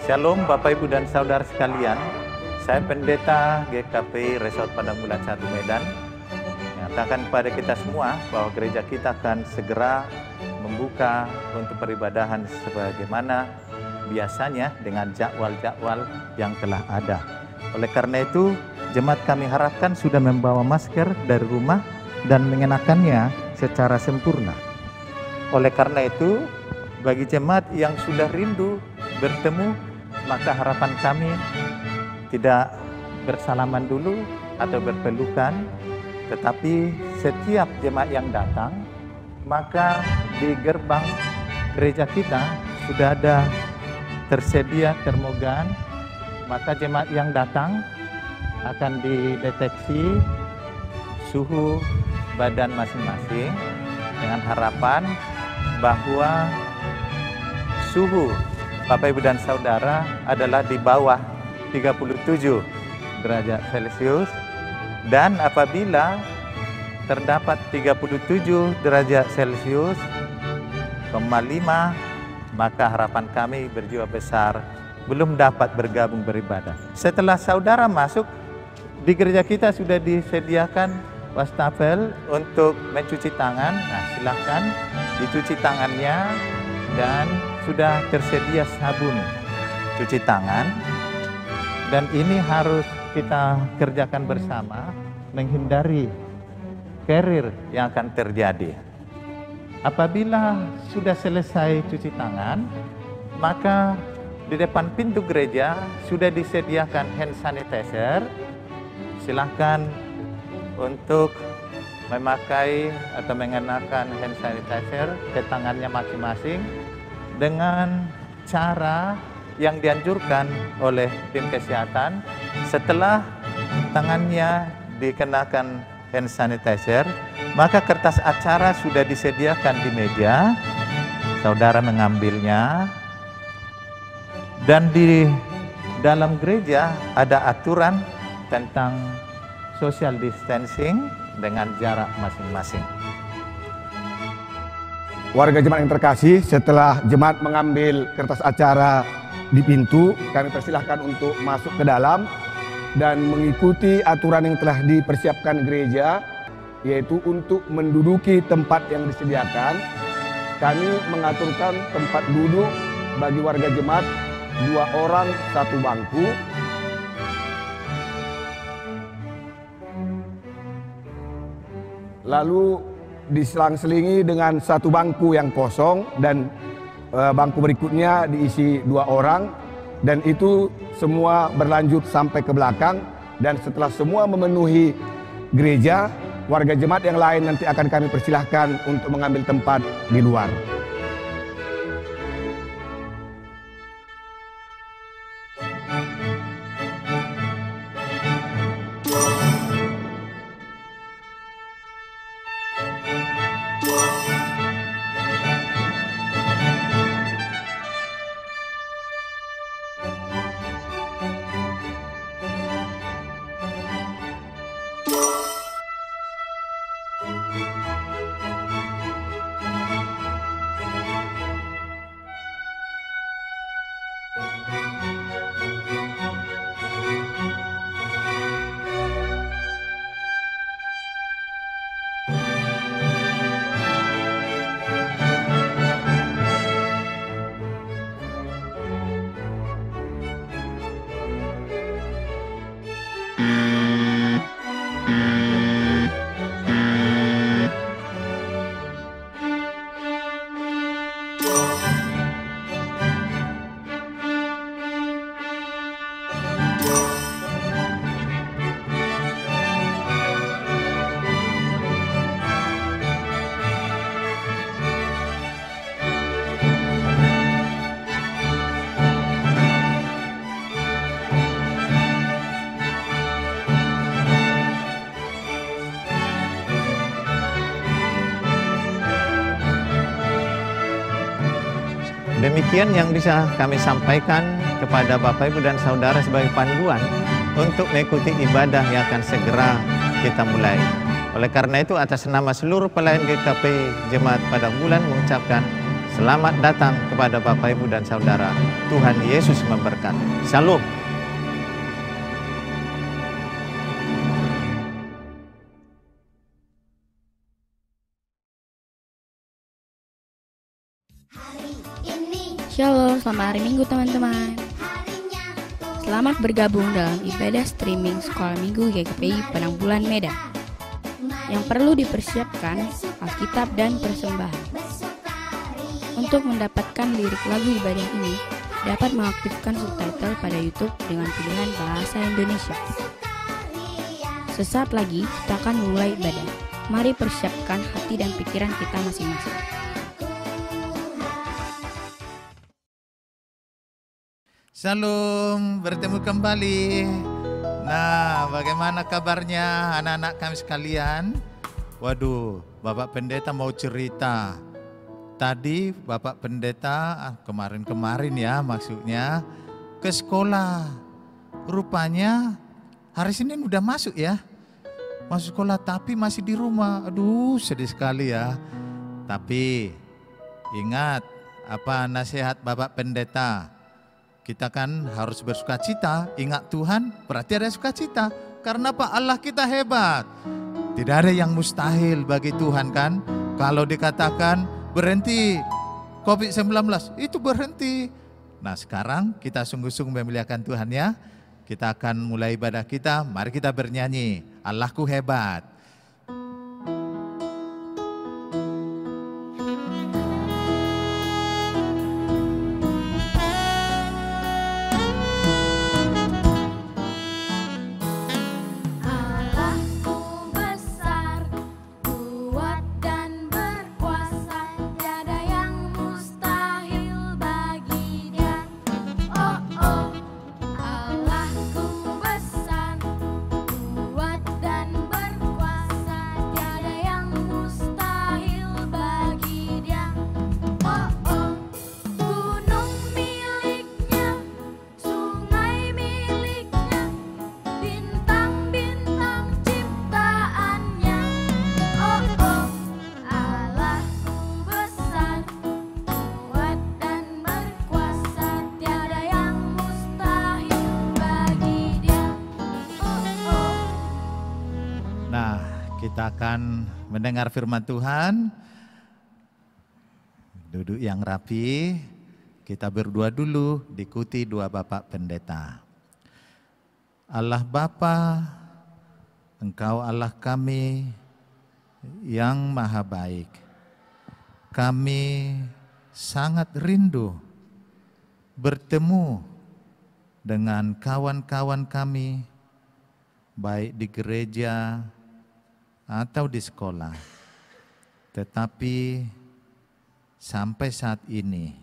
Shalom Bapak Ibu dan Saudara sekalian. Saya Pendeta GKP Resort Padang Bulan 1 Medan. Menyatakan kepada kita semua bahwa gereja kita akan segera membuka untuk peribadahan sebagaimana biasanya dengan jadwal-jadwal yang telah ada. Oleh karena itu, jemaat kami harapkan sudah membawa masker dari rumah dan mengenakannya secara sempurna. Oleh karena itu, bagi jemaat yang sudah rindu bertemu, maka harapan kami tidak bersalaman dulu atau berpelukan, tetapi setiap jemaat yang datang, maka di gerbang gereja kita sudah ada tersedia termogan, maka jemaat yang datang akan dideteksi suhu badan masing-masing dengan harapan bahwa suhu Bapak Ibu dan Saudara adalah di bawah 37 derajat Celcius, dan apabila terdapat 37 derajat Celcius, 5, maka harapan kami berjiwa besar belum dapat bergabung beribadah. Setelah saudara masuk, di gereja kita sudah disediakan wastafel untuk mencuci tangan. Nah, silakan dicuci tangannya, dan sudah tersedia sabun cuci tangan. Dan ini harus kita kerjakan bersama, menghindari carrier yang akan terjadi. Apabila sudah selesai cuci tangan, maka di depan pintu gereja sudah disediakan hand sanitizer. Silahkan untuk memakai atau mengenakan hand sanitizer ke tangannya masing-masing dengan cara yang dianjurkan oleh tim kesehatan. Setelah tangannya dikenakan hand sanitizer, maka kertas acara sudah disediakan di meja. Saudara mengambilnya, dan di dalam gereja ada aturan tentang social distancing dengan jarak masing-masing. Warga jemaat yang terkasih, setelah jemaat mengambil kertas acara di pintu, kami persilahkan untuk masuk ke dalam dan mengikuti aturan yang telah dipersiapkan gereja, yaitu untuk menduduki tempat yang disediakan. Kami mengaturkan tempat duduk bagi warga jemaat 2 orang 1 bangku. Lalu diselang-selingi dengan 1 bangku yang kosong, dan bangku berikutnya diisi 2 orang, dan itu semua berlanjut sampai ke belakang. Dan setelah semua memenuhi gereja, warga jemaat yang lain nanti akan kami persilahkan untuk mengambil tempat di luar. Demikian yang bisa kami sampaikan kepada Bapak Ibu dan Saudara sebagai panduan untuk mengikuti ibadah yang akan segera kita mulai. Oleh karena itu, atas nama seluruh pelayan GKP Jemaat Padang Bulan mengucapkan Selamat datang kepada Bapak, Ibu, dan Saudara. Tuhan Yesus memberkati. Shalom. Shalom, selamat hari Minggu teman-teman. Selamat bergabung dalam ibadah streaming Sekolah Minggu GKPI Penanggulan Medan. Yang perlu dipersiapkan Alkitab dan persembahan. Untuk mendapatkan lirik lagu ibadah ini, dapat mengaktifkan subtitle pada YouTube dengan pilihan bahasa Indonesia. Sesaat lagi kita akan mulai ibadah. Mari persiapkan hati dan pikiran kita masing-masing. Shalom, bertemu kembali. Nah, bagaimana kabarnya anak-anak kami sekalian? Waduh, Bapak Pendeta mau cerita. Tadi Bapak Pendeta kemarin ya maksudnya ke sekolah. Rupanya hari Senin udah masuk ya. Masuk sekolah tapi masih di rumah. Aduh, sedih sekali ya. Tapi ingat apa nasihat Bapak Pendeta? Kita kan harus bersukacita, ingat Tuhan berarti ada sukacita. Karena Pak Allah kita hebat. Tidak ada yang mustahil bagi Tuhan kan. Kalau dikatakan berhenti COVID-19 itu berhenti. Nah sekarang kita sungguh-sungguh memuliakan Tuhan ya. Kita akan mulai ibadah kita, mari kita bernyanyi. Allahku hebat. Kita akan mendengar firman Tuhan. Duduk yang rapi. Kita berdoa dulu, diikuti doa Bapak Pendeta. Allah Bapa, Engkau Allah kami yang maha baik. Kami sangat rindu bertemu dengan kawan-kawan kami, baik di gereja atau di sekolah. Tetapi sampai saat ini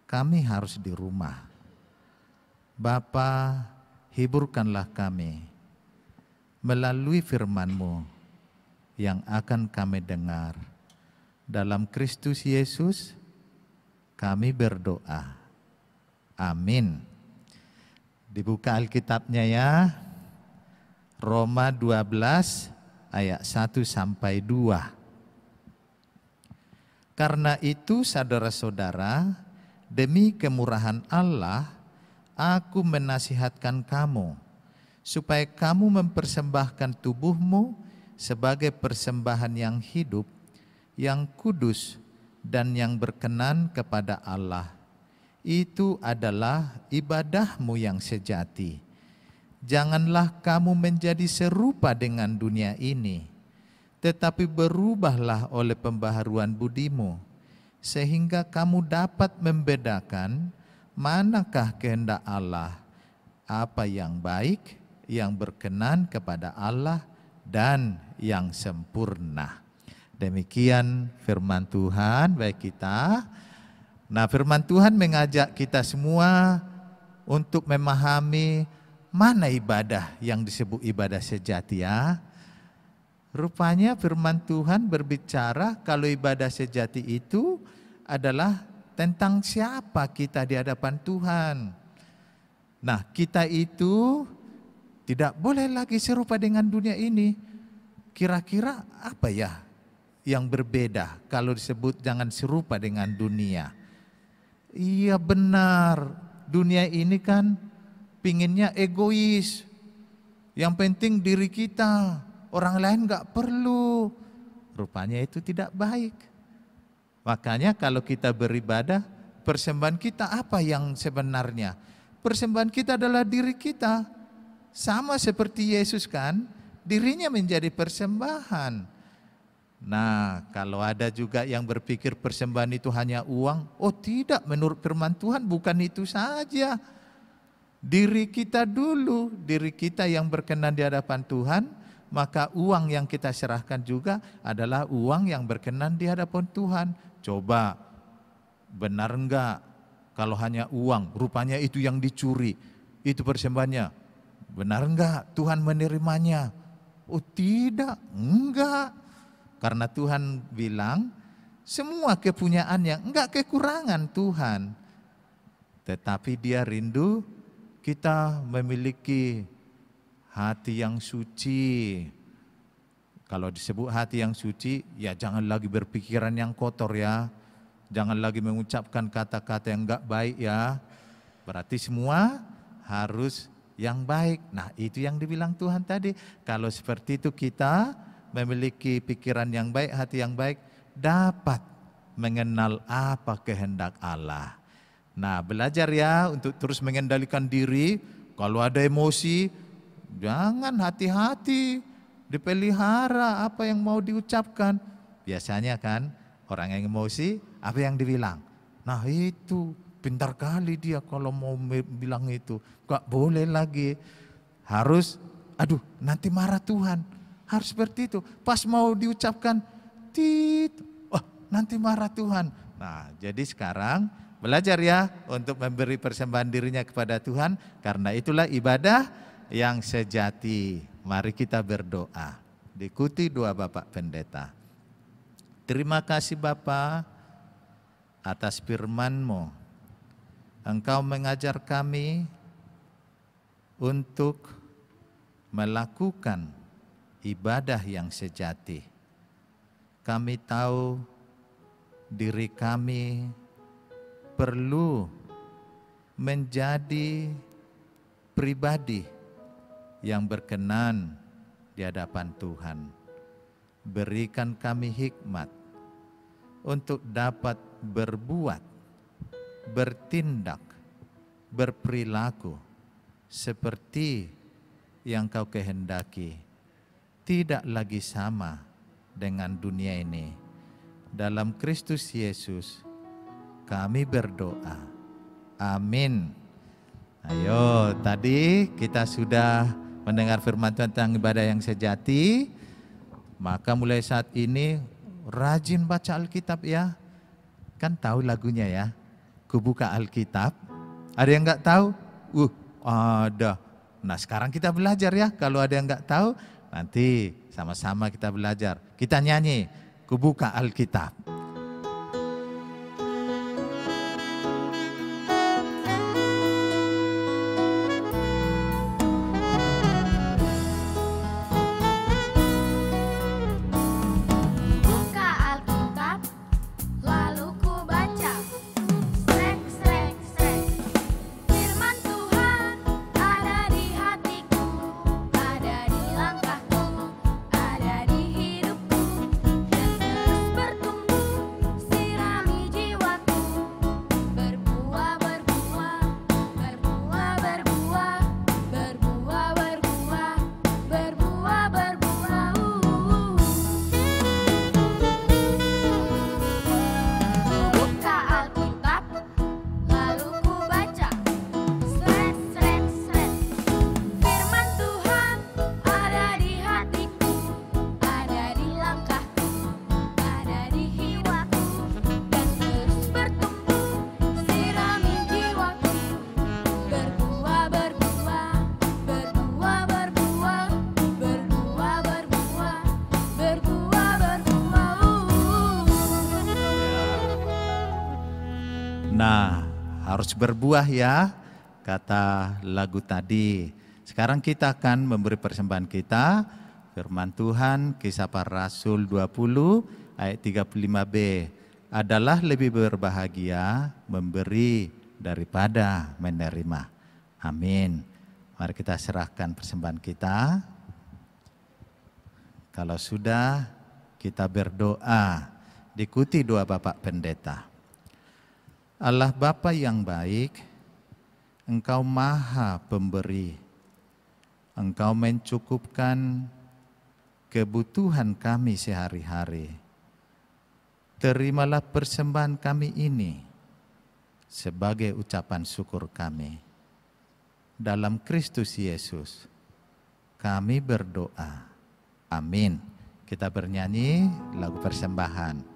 kami harus di rumah. Bapa, hiburkanlah kami melalui firman-Mu yang akan kami dengar. Dalam Kristus Yesus kami berdoa. Amin. Dibuka Alkitabnya ya. Roma 12 ayat 1 sampai 2. Karena itu saudara-saudara, demi kemurahan Allah, aku menasihatkan kamu, supaya kamu mempersembahkan tubuhmu sebagai persembahan yang hidup, yang kudus, dan yang berkenan kepada Allah. Itu adalah ibadahmu yang sejati. Janganlah kamu menjadi serupa dengan dunia ini, tetapi berubahlah oleh pembaharuan budimu, sehingga kamu dapat membedakan manakah kehendak Allah, apa yang baik, yang berkenan kepada Allah, dan yang sempurna. Demikian firman Tuhan bagi kita. Nah, firman Tuhan mengajak kita semua untuk memahami mana ibadah yang disebut ibadah sejati ya. Rupanya firman Tuhan berbicara kalau ibadah sejati itu adalah tentang siapa kita di hadapan Tuhan. Nah, kita itu tidak boleh lagi serupa dengan dunia ini. Kira-kira apa ya yang berbeda kalau disebut jangan serupa dengan dunia. Iya benar, dunia ini kan pinginnya egois. Yang penting diri kita, orang lain nggak perlu. Rupanya itu tidak baik. Makanya kalau kita beribadah, persembahan kita apa yang sebenarnya? Persembahan kita adalah diri kita. Sama seperti Yesus kan, dirinya menjadi persembahan. Nah, kalau ada juga yang berpikir persembahan itu hanya uang, oh tidak, menurut firman Tuhan bukan itu saja. Diri kita dulu, diri kita yang berkenan di hadapan Tuhan, maka uang yang kita serahkan juga adalah uang yang berkenan di hadapan Tuhan. Coba, benar enggak kalau hanya uang, rupanya itu yang dicuri, itu persembahannya. Benar enggak Tuhan menerimanya? Oh tidak, enggak. Karena Tuhan bilang, semua kepunyaannya enggak kekurangan Tuhan. Tetapi Dia rindu kita memiliki hati yang suci. Kalau disebut hati yang suci, ya jangan lagi berpikiran yang kotor ya. Jangan lagi mengucapkan kata-kata yang enggak baik ya. Berarti semua harus yang baik. Nah itu yang dibilang Tuhan tadi. Kalau seperti itu kita memiliki pikiran yang baik, hati yang baik, dapat mengenal apa kehendak Allah. Nah belajar ya untuk terus mengendalikan diri. Kalau ada emosi, jangan, hati-hati, dipelihara apa yang mau diucapkan. Biasanya kan orang yang emosi, apa yang dibilang? Nah itu, pintar kali dia kalau mau bilang itu. Gak boleh lagi, harus, aduh nanti marah Tuhan. Harus seperti itu. Pas mau diucapkan, nanti marah Tuhan. Nah, jadi sekarang belajar ya untuk memberi persembahan dirinya kepada Tuhan. Karena itulah ibadah yang sejati. Mari kita berdoa. Diikuti doa Bapak Pendeta. Terima kasih Bapa atas firman-Mu. Engkau mengajar kami untuk melakukan ibadah yang sejati. Kami tahu diri kami perlu menjadi pribadi yang berkenan di hadapan Tuhan. Berikan kami hikmat untuk dapat berbuat, bertindak, berperilaku seperti yang Kau kehendaki. Tidak lagi sama dengan dunia ini. Dalam Kristus Yesus kami berdoa. Amin. Ayo, tadi kita sudah mendengar firman Tuhan tentang ibadah yang sejati. Maka mulai saat ini rajin baca Alkitab ya. Kan tahu lagunya ya. Ku buka Alkitab. Ada yang enggak tahu? Ada. Nah sekarang kita belajar ya. Kalau ada yang enggak tahu, nanti sama-sama kita belajar. Kita nyanyi, ku buka Alkitab. Nah, harus berbuah ya, kata lagu tadi. Sekarang kita akan memberi persembahan kita, firman Tuhan, Kisah Para Rasul 20 ayat 35b, adalah lebih berbahagia memberi daripada menerima. Amin. Mari kita serahkan persembahan kita. Kalau sudah, kita berdoa, diikuti doa Bapak Pendeta. Allah Bapa yang baik, Engkau Maha Pemberi. Engkau mencukupkan kebutuhan kami sehari-hari. Terimalah persembahan kami ini sebagai ucapan syukur kami. Dalam Kristus Yesus, kami berdoa. Amin. Kita bernyanyi lagu persembahan.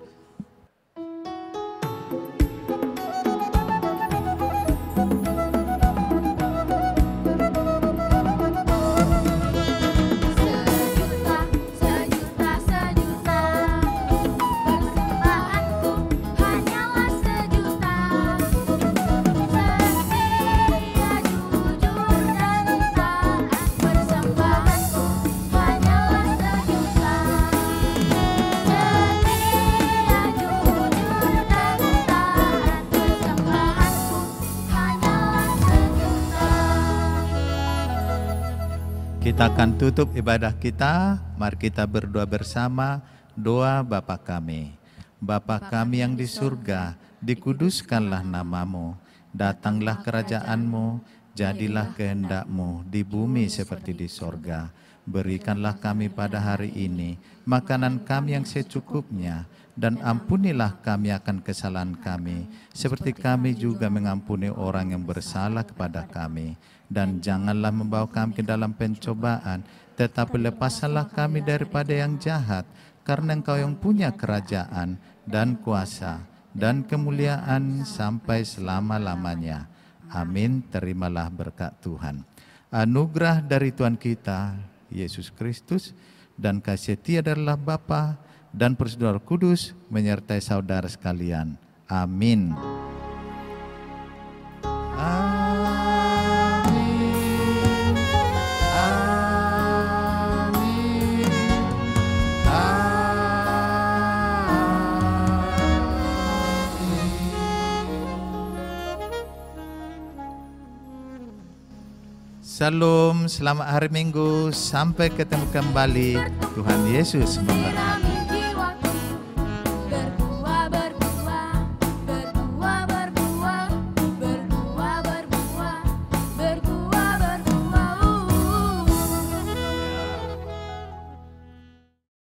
Kita akan tutup ibadah kita. Mari kita berdoa bersama doa Bapa kami. Bapa kami yang di surga, dikuduskanlah namamu. Datanglah kerajaanmu, jadilah kehendak-Mu di bumi seperti di sorga. Berikanlah kami pada hari ini makanan kami yang secukupnya, dan ampunilah kami akan kesalahan kami, seperti kami juga mengampuni orang yang bersalah kepada kami. Dan janganlah membawa kami ke dalam pencobaan, tetapi lepaskanlah kami daripada yang jahat, karena Engkau yang punya kerajaan dan kuasa dan kemuliaan sampai selama-lamanya. Amin. Terimalah berkat Tuhan. Anugerah dari Tuhan kita Yesus Kristus dan kasih setia dari Allah Bapa dan Persekutuan Roh Kudus menyertai saudara sekalian. Amin. Salam, selamat hari Minggu, sampai ketemu kembali. Tuhan Yesus memberkati.